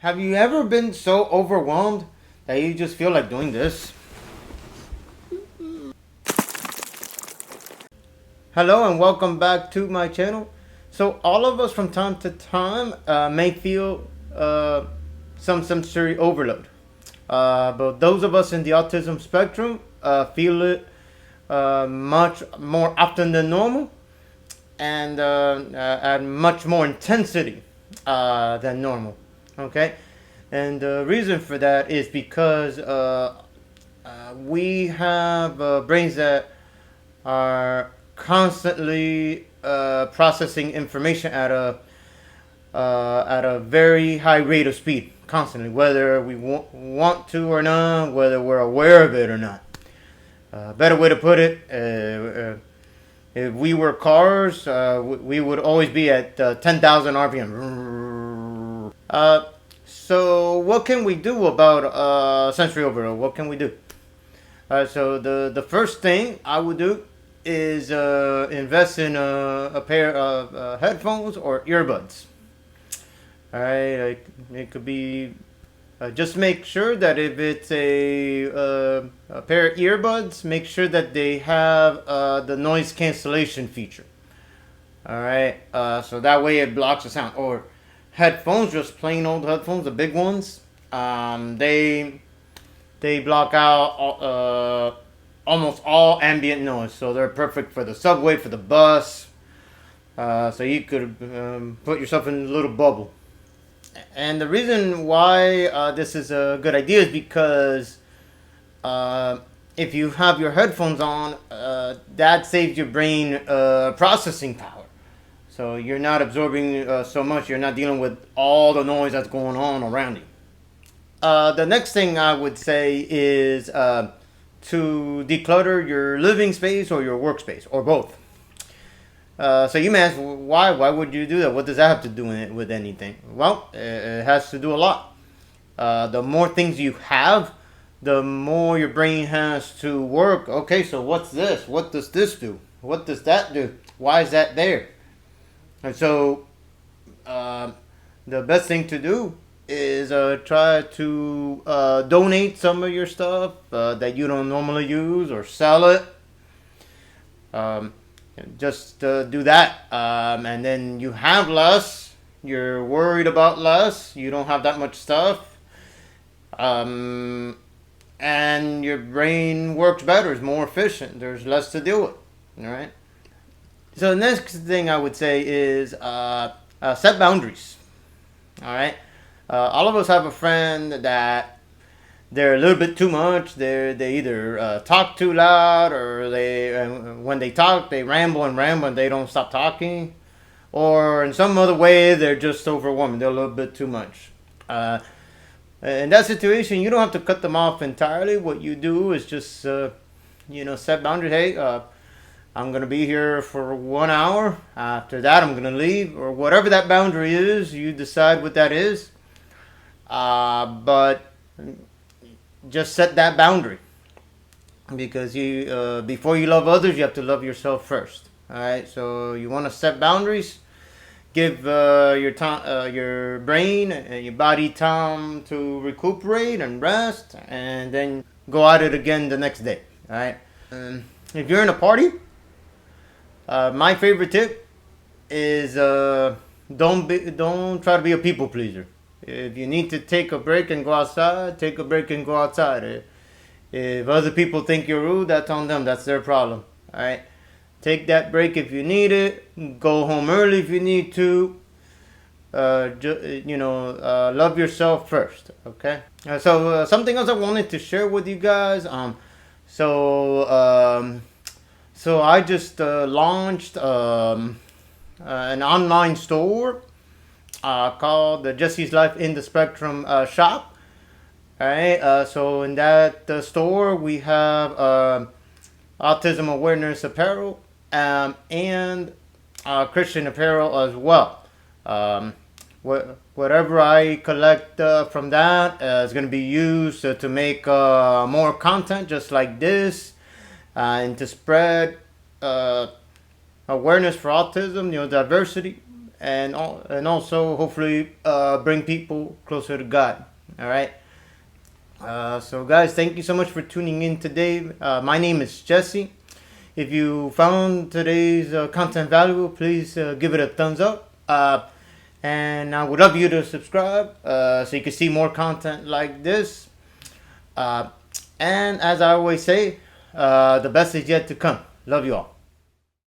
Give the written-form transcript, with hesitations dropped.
Have you ever been so overwhelmed that you just feel like doing this? Hello and welcome back to my channel. So all of us from time to time may feel some sensory overload. But those of us in the autism spectrum feel it much more often than normal and at much more intensity than normal. Okay? And the reason for that is because we have brains that are constantly processing information at a very high rate of speed, constantly, whether we want to or not, whether we're aware of it or not. Better way to put it, if we were cars, we would always be at 10,000 RPM. So what can we do about sensory overload? What can we do? So the first thing I would do is invest in a pair of headphones or earbuds. All right, it could be. Just make sure that if it's a pair of earbuds, make sure that they have the noise cancellation feature. All right, so that way it blocks the sound. Or headphones, just plain old headphones, the big ones. They block out almost all ambient noise, so they're perfect for the subway, for the bus. So you could put yourself in a little bubble. And the reason why this is a good idea is because if you have your headphones on, that saves your brain processing power. So you're not absorbing so much. You're not dealing with all the noise that's going on around you. The next thing I would say is to declutter your living space or your workspace, or both. So you may ask, why? Why would you do that? What does that have to do with anything? Well, it has to do a lot. The more things you have, the more your brain has to work. Okay, so what's this? What does this do? What does that do? Why is that there? And so the best thing to do is try to donate some of your stuff that you don't normally use, or sell it. Just do that, and then you have less. You're worried about less. You don't have that much stuff, and your brain works better. It's more efficient. There's less to deal with. All right. So the next thing I would say is set boundaries. All right. All of us have a friend that they're a little bit too much. They either talk too loud, or when they talk, they ramble and they don't stop talking, or in some other way they're just overwhelming. They're a little bit too much. In that situation, you don't have to cut them off entirely. What you do is just set boundaries. Hey, I'm gonna be here for 1 hour. After that, I'm gonna leave, or whatever that boundary is. You decide what that is. But just set that boundary, because you before you love others, you have to love yourself first. All right, so you want to set boundaries. Give your brain and your body time to recuperate and rest, and then go at it again the next day. All right. If you're in a party, my favorite tip is don't try to be a people pleaser. If you need to take a break and go outside, take a break and go outside. If other people think you're rude, that's on them. That's their problem. All right. Take that break if you need it. Go home early if you need to. Love yourself first. Okay. So something else I wanted to share with you guys. So I just launched an online store called the Jesse's Life in the Spectrum shop. All right. So in that store, we have autism awareness apparel and Christian apparel as well. Whatever I collect from that is going to be used to make more content just like this, and to spread awareness for autism, diversity, and also hopefully bring people closer to God. All right. So guys, thank you so much for tuning in today. My name is Jesse. If you found today's content valuable, please give it a thumbs up. And I would love you to subscribe so you can see more content like this. And as I always say, the best is yet to come. Love you all.